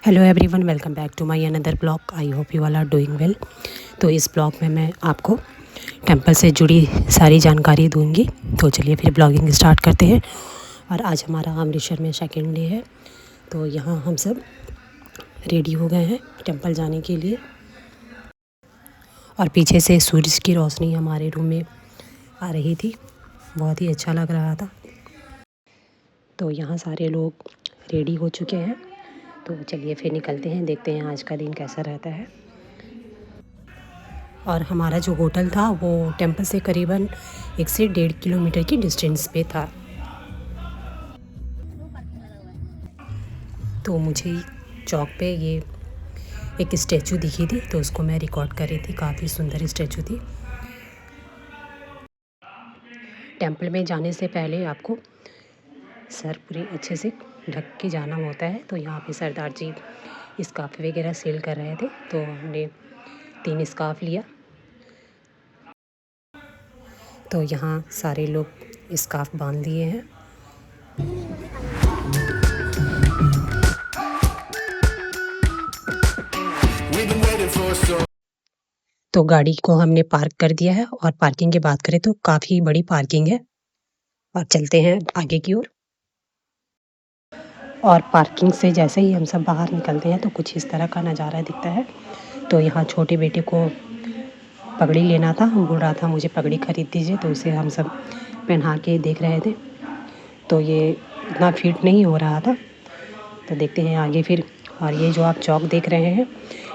Hello everyone, welcome back to my another blog. I hope you all are doing well. तो इस blog में मैं आपको temple से जुड़ी सारी जानकारी दूंगी। तो चलिए फिर ब्लॉगिंग स्टार्ट करते हैं। और आज हमारा अमृतसर में सेकेंड डे है। तो यहाँ हम सब रेडी हो गए हैं टेंपल जाने के लिए। और पीछे से सूरज की रोशनी हमारे रूम में आ रही थी, बहुत ही अच्छा लग रहा था। तो यहाँ सारे लोग रेडी हो चुके हैं। तो चलिए फिर निकलते हैं, देखते हैं आज का दिन कैसा रहता है। और हमारा जो होटल था वो टेंपल से करीबन 1 से 1.5 किलोमीटर की डिस्टेंस पे था। तो मुझे चौक पे ये एक स्टैचू दिखी थी, तो उसको मैं रिकॉर्ड कर रही थी। काफ़ी सुंदर स्टैचू थी। टेंपल में जाने से पहले आपको सर पूरी अच्छे से ढक के जाना होता है। तो यहाँ पे सरदार जी स्कार्फ वगैरह सेल कर रहे थे, तो हमने 3 स्कार्फ लिया। तो यहाँ सारे लोग स्कार्फ बांध दिए हैं। तो गाड़ी को हमने पार्क कर दिया है। और पार्किंग की बात करें तो काफ़ी बड़ी पार्किंग है। और चलते हैं आगे की ओर। और पार्किंग से जैसे ही हम सब बाहर निकलते हैं तो कुछ इस तरह का नज़ारा दिखता है। तो यहाँ छोटे बेटे को पगड़ी लेना था, बोल रहा था मुझे पगड़ी ख़रीद दीजिए, तो उसे हम सब पहना के देख रहे थे। तो ये इतना फिट नहीं हो रहा था। तो देखते हैं आगे फिर। और ये जो आप चौक देख रहे हैं,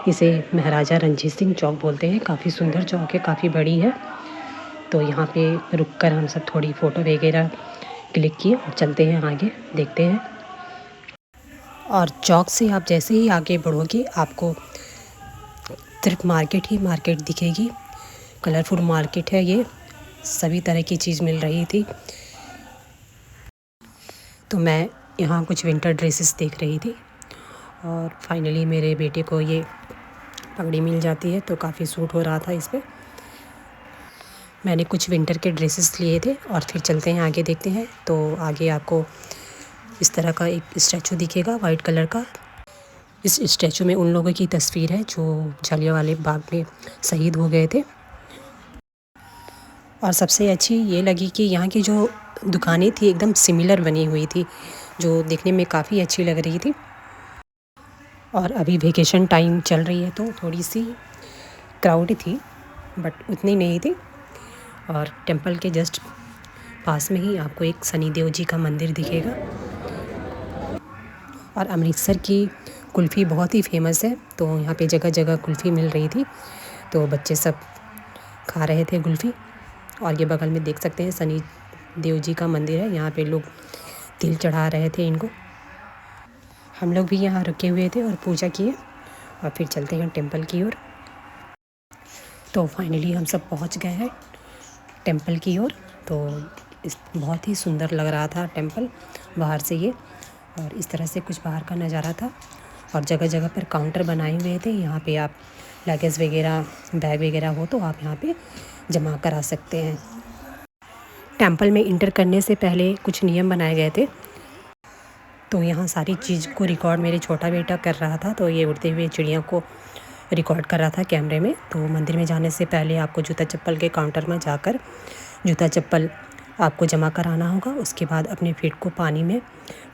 इसे महाराजा रणजीत सिंह चौक बोलते हैं। काफ़ी सुंदर चौक है, काफ़ी बड़ी है। तो यहाँ पे रुककर हम सब थोड़ी फ़ोटो वगैरह क्लिक किए और चलते हैं आगे, देखते हैं। और चौक से आप जैसे ही आगे बढ़ोगे आपको सिर्फ मार्केट ही मार्केट दिखेगी। कलरफुल मार्केट है ये, सभी तरह की चीज़ मिल रही थी। तो मैं यहाँ कुछ विंटर ड्रेसेस देख रही थी। और फाइनली मेरे बेटे को ये पगड़ी मिल जाती है, तो काफ़ी सूट हो रहा था इस पर। मैंने कुछ विंटर के ड्रेसेस लिए थे। और फिर चलते हैं आगे, देखते हैं। तो आगे आपको इस तरह का एक स्टैचू दिखेगा वाइट कलर का। इस स्टैचू में उन लोगों की तस्वीर है जो जलियांवाला बाग में शहीद हो गए थे। और सबसे अच्छी ये लगी कि यहाँ की जो दुकानें थी एकदम सिमिलर बनी हुई थी, जो देखने में काफ़ी अच्छी लग रही थी। और अभी वेकेशन टाइम चल रही है तो थोड़ी सी क्राउड थी, बट उतनी नहीं थी। और टेंपल के जस्ट पास में ही आपको एक शनि देव जी का मंदिर दिखेगा। और अमृतसर की कुल्फ़ी बहुत ही फेमस है, तो यहाँ पे जगह जगह कुल्फ़ी मिल रही थी। तो बच्चे सब खा रहे थे कुल्फ़ी। और ये बगल में देख सकते हैं शनि देव जी का मंदिर है, यहाँ पे लोग तिल चढ़ा रहे थे इनको। हम लोग भी यहाँ रुके हुए थे और पूजा किए। और फिर चलते हैं टेंपल की ओर। तो फाइनली हम सब पहुँच गए हैं टेंपल की ओर। तो इस बहुत ही सुंदर लग रहा था टेंपल बाहर से ये। और इस तरह से कुछ बाहर का नज़ारा था। और जगह जगह पर काउंटर बनाए हुए थे, यहाँ पे आप लगेज वगैरह, बैग वगैरह हो तो आप यहाँ पे जमा करा सकते हैं। टेंपल में इंटर करने से पहले कुछ नियम बनाए गए थे। तो यहाँ सारी चीज़ को रिकॉर्ड मेरे छोटा बेटा कर रहा था। तो ये उड़ते हुए चिड़िया को रिकॉर्ड कर रहा था कैमरे में। तो मंदिर में जाने से पहले आपको जूता चप्पल के काउंटर में जाकर जूता चप्पल आपको जमा कराना होगा। उसके बाद अपने फीट को पानी में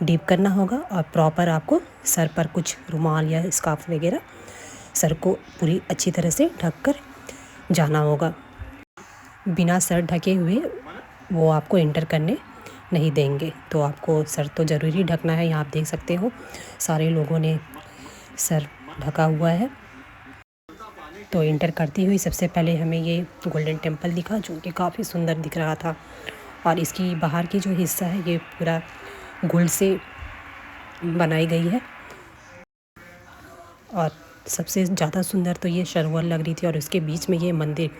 डीप करना होगा। और प्रॉपर आपको सर पर कुछ रुमाल या स्कार्फ वगैरह सर को पूरी अच्छी तरह से ढक कर जाना होगा। बिना सर ढके हुए वो आपको एंटर करने नहीं देंगे। तो आपको सर तो ज़रूरी ढकना है। यहाँ आप देख सकते हो सारे लोगों ने सर ढका हुआ है। तो इंटर करती हुई सबसे पहले हमें ये गोल्डन टेंपल दिखा, जो कि काफ़ी सुंदर दिख रहा था। और इसकी बाहर की जो हिस्सा है ये पूरा गोल्ड से बनाई गई है। और सबसे ज़्यादा सुंदर तो ये सरोवर लग रही थी। और उसके बीच में ये मंदिर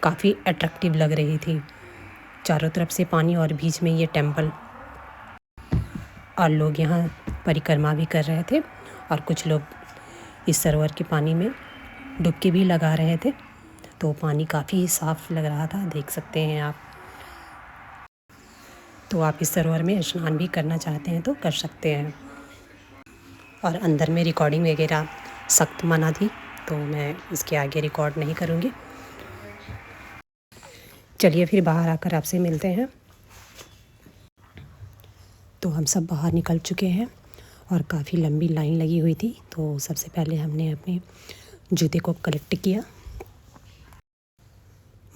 काफ़ी अट्रैक्टिव लग रही थी। चारों तरफ से पानी और बीच में ये टेंपल। और लोग यहाँ परिक्रमा भी कर रहे थे। और कुछ लोग इस सरोवर के पानी में डुबकी भी लगा रहे थे। तो पानी काफ़ी साफ़ लग रहा था, देख सकते हैं आप। तो आप इस सरोवर में स्नान भी करना चाहते हैं तो कर सकते हैं। और अंदर में रिकॉर्डिंग वगैरह सख्त मना थी, तो मैं इसके आगे रिकॉर्ड नहीं करूँगी। चलिए फिर बाहर आकर आपसे मिलते हैं। तो हम सब बाहर निकल चुके हैं और काफ़ी लंबी लाइन लगी हुई थी। तो सबसे पहले हमने अपने जूते को कलेक्ट किया।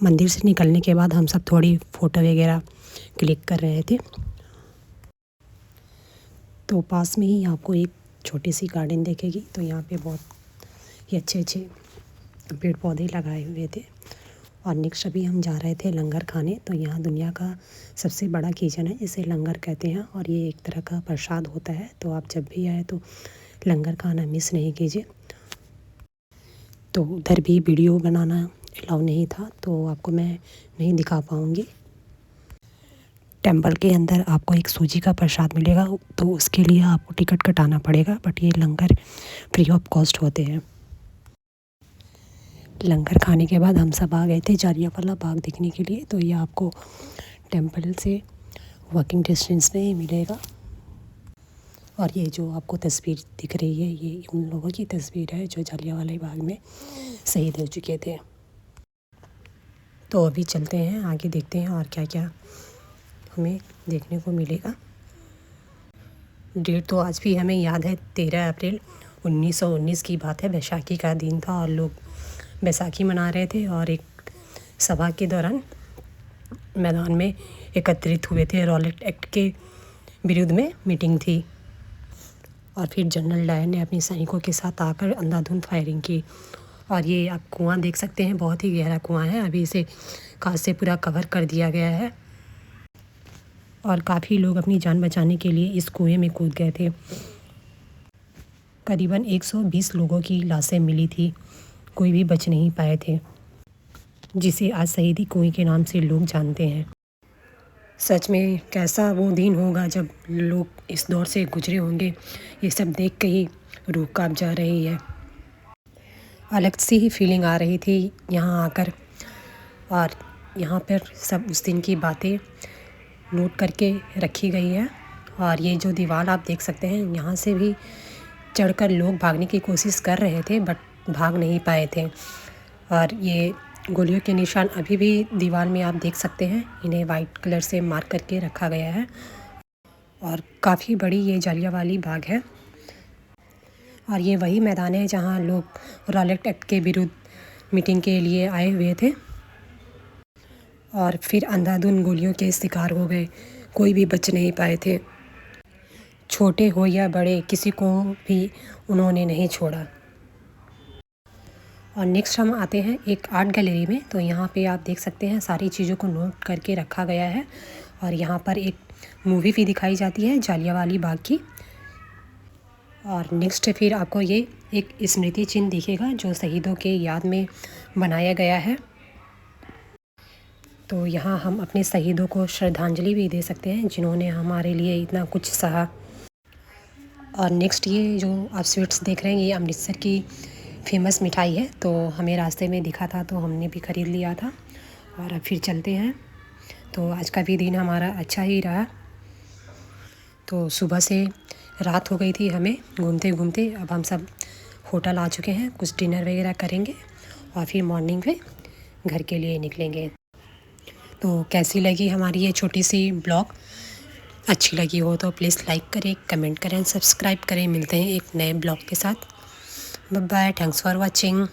मंदिर से निकलने के बाद हम सब थोड़ी फ़ोटो वगैरह क्लिक कर रहे थे। तो पास में ही आपको एक छोटी सी गार्डन देखेगी। तो यहाँ पे बहुत ही अच्छे अच्छे पेड़ पौधे लगाए हुए थे। और नेक्स्ट अभी हम जा रहे थे लंगर खाने। तो यहाँ दुनिया का सबसे बड़ा किचन है, इसे लंगर कहते हैं और ये एक तरह का प्रसाद होता है। तो आप जब भी आए तो लंगर खाना मिस नहीं कीजिए। तो उधर भी वीडियो बनाना अलाउ नहीं था, तो आपको मैं नहीं दिखा पाऊँगी। टेंपल के अंदर आपको एक सूजी का प्रसाद मिलेगा, तो उसके लिए आपको टिकट कटाना पड़ेगा, बट ये लंगर फ्री ऑफ कॉस्ट होते हैं। लंगर खाने के बाद हम सब आ गए थे जालियांवाला बाग देखने के लिए। तो ये आपको टेंपल से वॉकिंग डिस्टेंस में ही मिलेगा। और ये जो आपको तस्वीर दिख रही है, ये उन लोगों की तस्वीर है जो जालियांवाला बाग में शहीद हो चुके थे। तो अभी चलते हैं आगे, देखते हैं और क्या क्या हमें देखने को मिलेगा। डेट तो आज भी हमें याद है, 13 अप्रैल 1919 की बात है। बैसाखी का दिन था और लोग बैसाखी मना रहे थे और एक सभा के दौरान मैदान में एकत्रित हुए थे। रॉलेट एक्ट के विरुद्ध में मीटिंग थी और फिर जनरल डायर ने अपने सैनिकों के साथ आकर अंधाधुंध फायरिंग की। और ये आप कुआं देख सकते हैं, बहुत ही गहरा कुआं है। अभी इसे कांच से पूरा कवर कर दिया गया है और काफ़ी लोग अपनी जान बचाने के लिए इस कुएं में कूद गए थे। करीबन 120 लोगों की लाशें मिली थी, कोई भी बच नहीं पाए थे, जिसे आज शहीदी कुएं के नाम से लोग जानते हैं। सच में कैसा वो दिन होगा जब लोग इस दौर से गुजरे होंगे, ये सब देख के ही रूह कांप जा रही है। अलग सी ही फीलिंग आ रही थी यहाँ आकर। और यहाँ पर सब उस दिन की बातें नोट करके रखी गई है। और ये जो दीवार आप देख सकते हैं, यहाँ से भी चढ़कर लोग भागने की कोशिश कर रहे थे, बट भाग नहीं पाए थे। और ये गोलियों के निशान अभी भी दीवार में आप देख सकते हैं, इन्हें वाइट कलर से मार्क करके रखा गया है। और काफ़ी बड़ी ये जालियांवाला बाग है और ये वही मैदान है जहाँ लोग रॉलेट एक्ट के विरुद्ध मीटिंग के लिए आए हुए थे और फिर अंधाधुंध गोलियों के शिकार हो गए, कोई भी बच नहीं पाए थे। छोटे हो या बड़े, किसी को भी उन्होंने नहीं छोड़ा। और नेक्स्ट हम आते हैं एक आर्ट गैलरी में। तो यहाँ पे आप देख सकते हैं सारी चीज़ों को नोट करके रखा गया है। और यहाँ पर एक मूवी भी दिखाई जाती है जालियांवाला बाग की। और नेक्स्ट फिर आपको ये एक स्मृति चिन्ह दिखेगा जो शहीदों के याद में बनाया गया है। तो यहाँ हम अपने शहीदों को श्रद्धांजलि भी दे सकते हैं जिन्होंने हमारे लिए इतना कुछ सहा। और नेक्स्ट ये जो आप स्वीट्स देख रहे हैं, ये अमृतसर की फेमस मिठाई है। तो हमें रास्ते में दिखा था तो हमने भी ख़रीद लिया था और अब फिर चलते हैं। तो आज का भी दिन हमारा अच्छा ही रहा। तो सुबह से रात हो गई थी हमें घूमते घूमते। अब हम सब होटल आ चुके हैं, कुछ डिनर वगैरह करेंगे और फिर मॉर्निंग में घर के लिए निकलेंगे। तो कैसी लगी हमारी ये छोटी सी ब्लॉग? अच्छी लगी हो तो प्लीज़ लाइक करें, कमेंट करें, सब्सक्राइब करें। मिलते हैं एक नए ब्लॉग के साथ। Bye bye, thanks for watching.